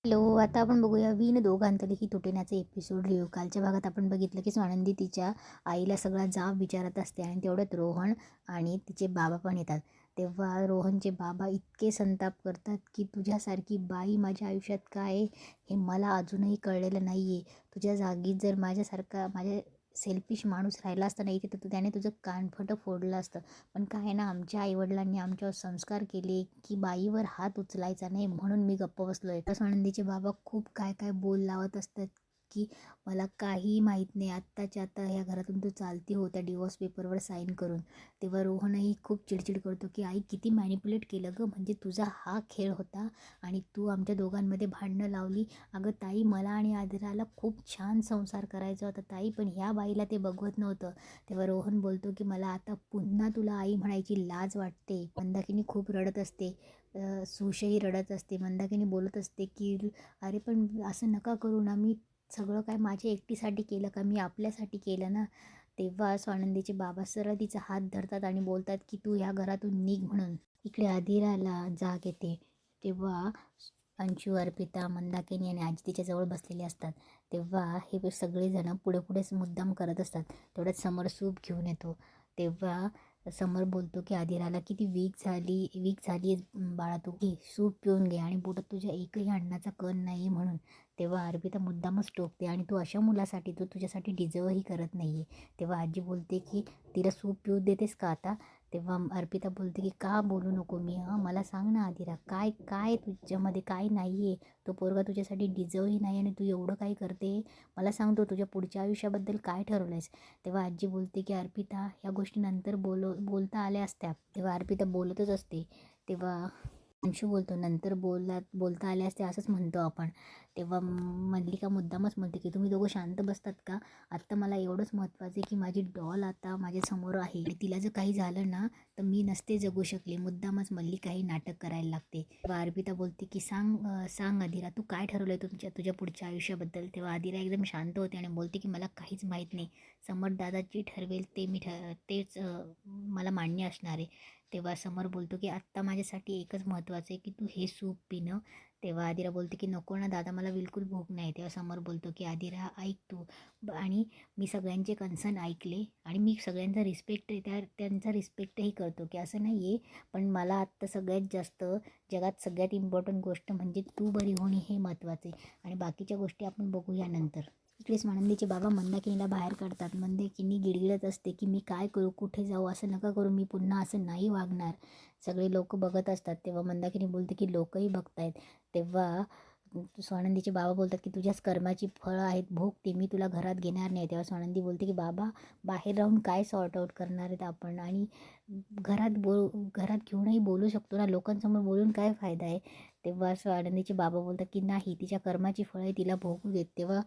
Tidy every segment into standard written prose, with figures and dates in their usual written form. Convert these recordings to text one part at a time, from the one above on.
Hello, आता आपण बघूया विण दोघांतलेही तुटेण्याचे एपिसोड रिव्ह्यू. कालच्या भागात आपण बघितलं की स्वानंदी तिच्या आईला सगळा जाब विचारत असते आणि तेवढ्यात रोहन आणि तिचे बाबा पण येतात. तेव्हा रोहनचे बाबा इतके संताप करतात की तुझ्यासारखी बाई माझ्या आयुष्यात काय आहे हे मला अजूनही कळलेलं नाही आहे. तुझ्या जागी जर माझ्या सेल्फिश माणूस राहिला असता नाही तर त्याने तुझं कानफटं फोडलं असतं. पण काय आहे ना, आमच्या आईवडिलांनी आमच्यावर संस्कार केले की बाईवर हात उचलायचा नाही, म्हणून मी गप्प बसलो आहे. तर आनंदीचे बाबा खूप काय काय बोल लावत असतात की मला काही माहीत नाही, आत्ताच्या आता ह्या घरातून तू चालती हो त्या डिवोर्स पेपरवर साईन करून. तेव्हा रोहनही खूप चिडचिड करतो की आई किती मॅनिप्युलेट केलं गं, म्हणजे तुझा हा खेळ होता आणि तू आमच्या दोघांमध्ये भांडणं लावली. अगं ताई, मला आणि आदिराला खूप छान संसार करायचा होता ताई, पण ह्या बाईला ते बघवत नव्हतं. तेव्हा रोहन बोलतो की मला आता पुन्हा तुला आई म्हणायची लाज वाटते. मंदाकिनी खूप रडत असते. सुशही रडत असते. मंदाकिनी बोलत असते की अरे पण असं नका करू ना, मी सगळं काय माझ्या एकटीसाठी केलं का, मी आपल्यासाठी केलं ना. तेव्हा स्वानंदीचे बाबा सरळ तिचा हात धरतात आणि बोलतात की तू ह्या घरातून निघ म्हणून. इकडे आदिराला जाग येते. तेव्हा अंशू, अर्पिता, मंदाकिनी आणि आजी तिच्या जवळ बसलेले असतात. तेव्हा हे सगळेजण पुढे पुढेच मुद्दाम करत असतात. तेवढ्यात समर सूप घेऊन येतो. तेव्हा समर बोलतो की आदिराला किती वीक झाली बाळा, तू घे सूप पिऊन घे आणि पोटात तुझ्या एकही अन्नाचा कण नाही म्हणून. तेव्हा अर्पिता मुद्दामच टोकते आणि तू अशा मुलासाठी तू तुझ्यासाठी डिझर्वही करत नाही आहे. तेव्हा आजी बोलते की तिला सूप पिऊ देतेस का आता. तेव्हा अर्पिता बोलते की का बोलू नको मी, मला सांग ना आदिरा, काय काय तुझ्यामध्ये काय नाही आहे. तो पोरगा तुझ्यासाठी डिझर्वही नाही आणि तू एवढं काय करते. मला सांगतो तुझ्या पुढच्या आयुष्याबद्दल काय ठरवलं आहेस. तेव्हा आजी बोलते की अर्पिता, ह्या गोष्टी नंतर बोलता आल्या असत्या. तेव्हा अर्पिता बोलतच असते. तेव्हा अंशू बोलतो नंतर बोलता आले असते असंच म्हणतो आपण. तेव्हा मल्लिका मुद्दामच म्हणते की तुम्ही दोघं शांत बसतात का. आत्ता मला एवढंच महत्त्वाचं आहे की माझी डॉल आता माझ्यासमोर आहे आणि तिला जर काही झालं ना तर मी नसते जगू शकले. मुद्दामच मल्लिकाही नाटक करायला लागते. तेव्हा अर्पिता बोलते की सांग अदिरा, तू काय ठरवलं आहे तुझ्या पुढच्या आयुष्याबद्दल. तेव्हा अदिरा एकदम शांत होते आणि बोलते की मला काहीच माहीत नाही. समर दादा जी ठरवेल तेच मला मान्य असणार आहे. तेव्हा समर बोलतो की आत्ता माझ्यासाठी एकच महत्त्वाचं आहे की तू हे सूप पिणं. तेव्हा आदिरा बोलते की नको ना दादा, मला बिलकुल भूक नाही. तेव्हा समर बोलतो की आदिरा ऐक तू, आणि मी सगळ्यांचे कन्सर्न ऐकले आणि मी सगळ्यांचा त्यांचा रिस्पेक्टही करतो की असं नाही आहे. पण मला आत्ता सगळ्यात जास्त जगात सगळ्यात इम्पॉर्टंट गोष्ट म्हणजे तू बरी होणे हे महत्त्वाचे आहे आणि बाकीच्या गोष्टी आपण बघूया नंतर. इकडेच आनंदीचे बाबा मंदाकिनीला बाहेर काढतात. मंदाकिनी गिडगिडत असते की मी काय करू, कुठे जाऊ, असं नका करू, मी पुन्हा असं नाही वागणार. सगळे लोक बघत असतात. तेव्हा मंदाकिनी बोलते की लोकही बघतायत. तेव्हा स्वानंदीचे बाबा बोलतात की तुझ्याच कर्माची फळं आहेत, भोग ती, मी तुला घरात घेणार नाही. तेव्हा स्वानंदी बोलते की बाबा, बाहेर राहून काय सॉर्ट आऊट करणार आहेत आपण, आणि घरात घेऊनही बोलू शकतो ना, लोकांसमोर बोलून काय फायदा आहे. तेव्हा स्वानंदीचे बाबा बोलतात की नाही, तिच्या कर्माची फळं तिला भोगू देत. तेव्हा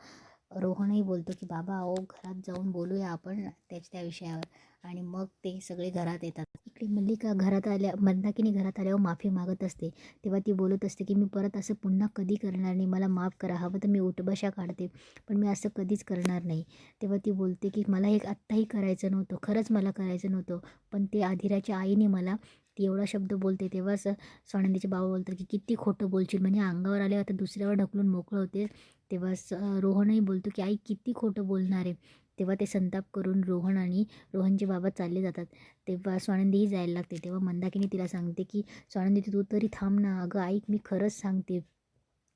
रोहनही बोलतो की बाबा अहो, घरात जाऊन बोलूया आपण त्या विषयावर, आणि मग ते सगळे घरात येतात. इकडे मंदाकिनी घरात आल्यावर माफी मागत असते. तेव्हा ती बोलत असते की मी परत असं पुन्हा कधी करणार नाही, मला माफ करा, हवं तर मी उठबशा काढते पण मी असं कधीच करणार नाही. तेव्हा ती बोलते की मला हे आत्ताही करायचं नव्हतं, खरंच मला करायचं नव्हतं, पण ते आधिराच्या आईने मला ती एवढा शब्द बोलते. तेव्हाच स्वानंदीचे बाबा बोलतात की किती खोटं बोलशील, म्हणजे अंगावर आले आता दुसऱ्यावर ढकलून मोकळं होते. तेव्हा रोहनही बोलतो की आई किती खोटं बोलणार आहे. तेव्हा ते संताप करून रोहनचे बाबा चालले जातात. तेव्हा स्वानंदीही जायला लागते. तेव्हा मंदाकिनी तिला सांगते की स्वानंदी तू तरी थांब ना, अगं ऐक, मी खरंच सांगते,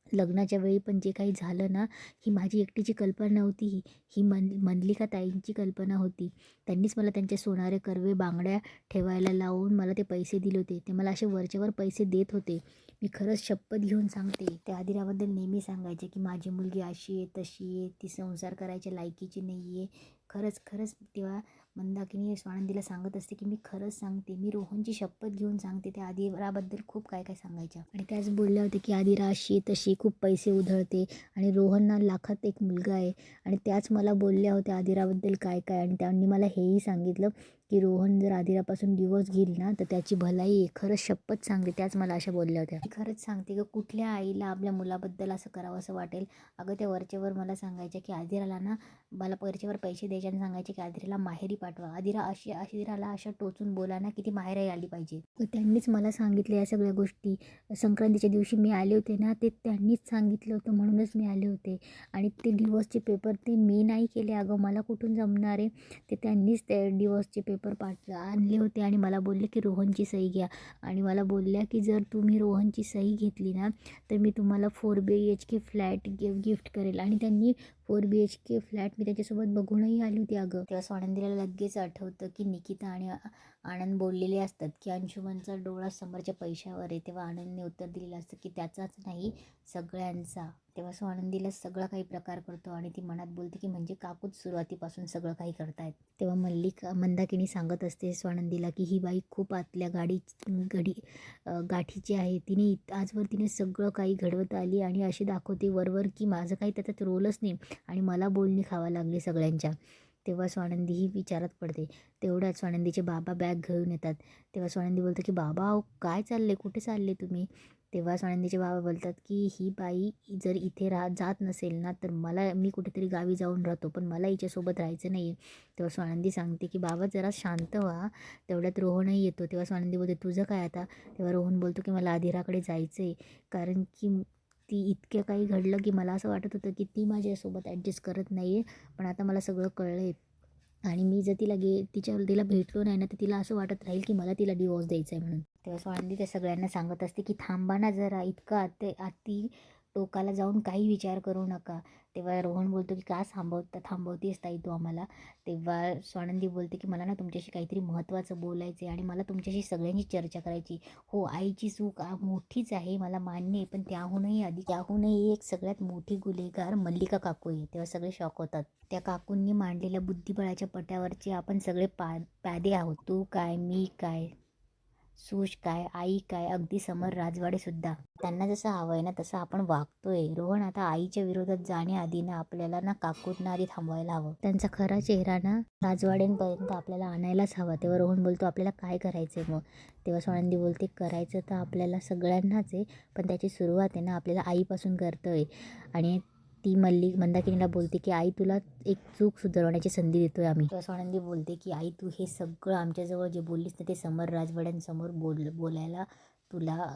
लग्नाच्या वेळी पण जे काही झालं ना, ही माझी एकटीची कल्पना नव्हती, ही मंडलिका ताईंची कल्पना होती. त्यांनीच मला त्यांचे सोनारे कर्वे बांगड्या ठेवायला लावून मला ते पैसे दिले होते. ते मला असे वरचेवर पैसे देत होते. मी खरंच शपथ घेऊन सांगते. त्या आदिराबद्दल नेहमी सांगायचे की माझी मुलगी अशी आहे, तशी आहे, ती संसार करायच्या लायकीची नाही आहे. खरंच तेव्हा मंदाकिनी स्वानंदीला सांगत असते की मी खरंच सांगते, मी रोहनची शपथ घेऊन सांगते. त्या आदिराबद्दल खूप काय काय सांगायच्या आणि त्याच बोलल्या होत्या की आदिरा अशी तशी खूप पैसे उधळते आणि रोहनना लाखात एक मुलगा आहे. आणि त्याच मला बोलल्या होत्या आदिराबद्दल काय काय, आणि त्यांनी मला हेही सांगितलं की रोहन जर आदिरापासून डिवोर्स घेईल ना तर त्याची भलाई आहे. खरंच शपथ सांगते, त्याच मला अशा बोलल्या होत्या. मी खरंच सांगते की कुठल्या आईला आपल्या मुलाबद्दल असं करावं असं वाटेल. अगं त्या वरच्यावर मला सांगायच्या की आदिराला ना, मला वरच्यावर पैसे द्यायचे आणि सांगायचे की आदिराला माहेरी पाठवा. आदिराला अशा टोचून बोला ना की ती माहेरी आली पाहिजे. तर त्यांनीच मला सांगितलं या सगळ्या गोष्टी. संक्रांतीच्या दिवशी मी आले होते ना, ते त्यांनीच सांगितलं होतं म्हणूनच मी आले होते. आणि ते डिवोर्सचे पेपर ते मी नाही केले अगं, मला कुठून जमणार आहे. ते त्यांनीच ते डिवोर्सचे पेपर आणले होते आणि मला बोलले की रोहनची सही घ्या. आणि मला बोलल्या की जर तुम्ही रोहनची सही घेतली ना तर मी तुम्हाला 4BHK फ्लॅट गिफ्ट करेल. आणि त्यांनी 4BHK फ्लॅट मी त्याच्यासोबत बघूनही आली होती अगं. तेव्हा स्वानंदीला लगेच आठवतं की निकिता आणि आनंद बोललेले असतात की अंशुमनचा डोळा समोरच्या पैशावर आहे. तेव्हा आनंदने उत्तर दिलेलं असतं की त्याचाच नाही, सगळ्यांचा. तेव्हा स्वानंदीला सगळा काही प्रकार करतो आणि ती मनात बोलते की म्हणजे काकूच सुरुवातीपासून सगळं काही करतायत. तेव्हा मंदाकिनी सांगत असते स्वानंदीला की ही बाई खूप आतल्या गाठीची आहे. आजवर तिने सगळं काही घडवत आली आणि अशी दाखवते वरवर की माझं काही त्याच्यात रोलच नाही आणि मला बोलणी खावा लागली सगळ्यांच्या. तेव्हा स्वानंदी ही विचारात पडते. तेवढ्यात स्वानंदीचे बाबा बॅग घेऊन येतात. तेव्हा स्वानंदी बोलते की बाबा अहो काय चालले, कुठे चालले तुम्ही. तेव्हा स्वानंदीचे बाबा बोलतात की ही बाई जर इथे जात नसेल ना तर मी कुठेतरी गावी जाऊन राहतो, पण मला हिच्यासोबत राहायचं नाही आहे. तेव्हा स्वानंदी सांगते की बाबा जरा शांत व्हा. तेवढ्यात रोहनही येतो. तेव्हा स्वानंदी बोलते तुझं काय आता. तेव्हा रोहन बोलतो की मला आदिराकडे जायचं आहे, कारण की ती इतकं काही घडलं की मला असं वाटत होतं की ती माझ्यासोबत ॲडजस्ट करत नाही आहे, पण आता मला सगळं कळलं आहे. आणि मी जर तिला भेटलो नाही ना तर तिला असं वाटत राहील की मला तिला डिवोर्स द्यायचा आहे म्हणून. तेव्हा स्वानंदी त्या सगळ्यांना सांगत असते की थांबा ना जरा, इतकं अति टोकाला जाऊन काही विचार करू नका. तेव्हा रोहन बोलतो की का थांबवतेस ताई तू आम्हाला. तेव्हा स्वानंदी बोलते की मला ना तुमच्याशी काहीतरी महत्त्वाचं बोलायचं आहे आणि मला तुमच्याशी सगळ्यांची चर्चा करायची. हो आईची चूक मोठीच आहे, मला मान्य आहे, पण त्याहूनही एक सगळ्यात मोठी गुन्हेगार मल्लिका काकू आहे. तेव्हा सगळे शॉक होतात. त्या काकूंनी मांडलेल्या बुद्धिबळाच्या पट्यावरचे आपण सगळे प्यादे आहोत. तू काय, मी काय, सूश काय, आई काय, अगदी समर राजवाडे सुद्धा. त्यांना जसं हवं आहे ना तसं आपण वागतोय. रोहन आता आईच्या विरोधात जाण्याआधी ना आपल्याला ना काकूंना आधी थांबवायला हवं. त्यांचा खरा चेहरा ना राजवाड्यांपर्यंत आपल्याला आणायलाच हवा. तेव्हा रोहन बोलतो आपल्याला काय करायचं आहे मग. तेव्हा स्वानंदी बोलते करायचं तर आपल्याला सगळ्यांनाच आहे, पण त्याची सुरुवात आहे ना आपल्याला आईपासून करतोय. आणि ती मंदाकिनीला बोलते की आई तुला एक चूक सुधारवण्याची संधी देतोय आम्ही. तेव्हा स्वानंदी बोलते की आई तू हे सगळं आमच्याजवळ जे बोललीस ना ते समर राजवाड्यांसमोर बोलायला तुला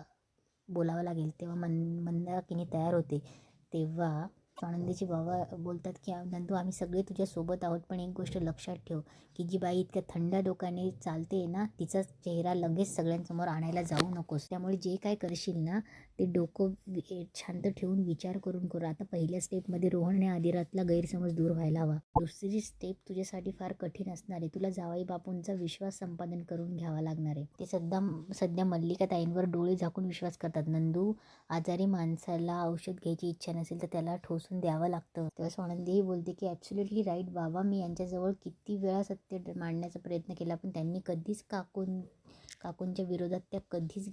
बोलावं लागेल. तेव्हा मंदाकिनी तयार होते. तेव्हा स्वानंदीचे बाबा बोलतात की नंदू आम्ही सगळे तुझ्यासोबत आहोत, पण एक गोष्ट लक्षात ठेव की जी बाई इतक्या थंड डोक्याने चालते ना तिचा चेहरा लगेच सगळ्यांसमोर आणायला जाऊ नकोस. त्यामुळे जे काय करशील ना ते डोकं शांत ठेवून विचार करून कर. आता पहिल्या स्टेपमध्ये रोहन आणि आदिरातला गैरसमज दूर व्हायला हवा. दुसरी स्टेप तुझ्यासाठी फार कठीण असणार आहे. तुला जावई बापूंचा विश्वास संपादन करून घ्यावा लागणार आहे. ते सध्या मल्लिका ताईंवर डोळे झाकून विश्वास करतात. नंदू आजारी माणसाला औषध घ्यायची इच्छा नसेल तर त्याला ठोसून द्यावं लागतं. तेव्हा स्वानंदीही बोलते की ॲब्सोल्युटली राईट बाबा, मी यांच्याजवळ किती वेळा सत्य मांडण्याचा प्रयत्न केला पण त्यांनी कधीच काकूंच्या विरोधात त्या कधीच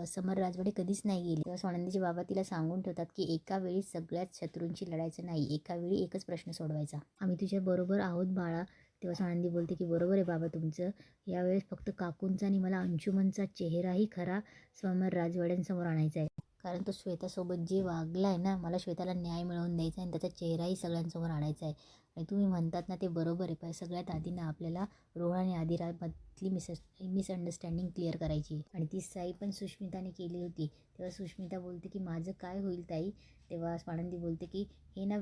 समर राजवाडे कधीच नाही गेले. तेव्हा स्वानंदीचे बाबा तिला सांगून ठेवतात की एका वेळी सगळ्याच शत्रूंशी लढायचं नाही, एका वेळी एकच प्रश्न सोडवायचा. आम्ही तुझ्या बरोबर आहोत बाळा. तेव्हा स्वानंदी बोलते की बरोबर आहे बाबा तुमचं. यावेळेस फक्त काकूंचा आणि मला अंशुमनचा चेहराही खरा समर राजवाड्यांसमोर आणायचा आहे. कारण तो श्वेतासोबत जे वागला आहे ना, मला श्वेताला न्याय मिळवून द्यायचा आहे आणि त्याचा चेहराही सगळ्यांसमोर आणायचा आहे. आणि तुम्ही म्हणतात ना ते बरोबर आहे, पण सगळ्यात आधी ना आपल्याला रोहन आणि आदिरामधली मिसअंडरस्टँडिंग क्लिअर करायची. आणि ती सही पण सुष्मिताने केली होती. तेव्हा सुष्मिता बोलते की माझं काय होईल ताई. तेव्हा स्वानंदी बोलते की हे ना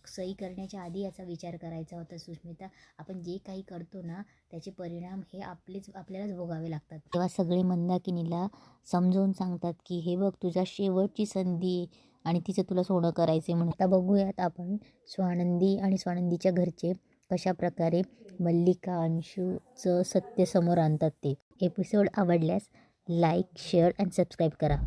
सही करण्याच्या आधी याचा विचार करायचा होता सुष्मिता. आपण जे काही करतो ना त्याचे परिणाम हे आपल्यालाच भोगावे लागतात. तेव्हा सगळे मंदाकिनीला समजावून सांगतात की हे बघ तुझ्या शेवटची संधी आणि तिचं तुला सोनं करायचं आहे म्हणून. आता बघूयात आपण स्वानंदी आणि स्वानंदीच्या घरचे कशा प्रकारे मल्लिका अंशूचं सत्य समोर आणतात ते. एपिसोड आवडल्यास लाईक, शेअर अँड सबस्क्राईब करा.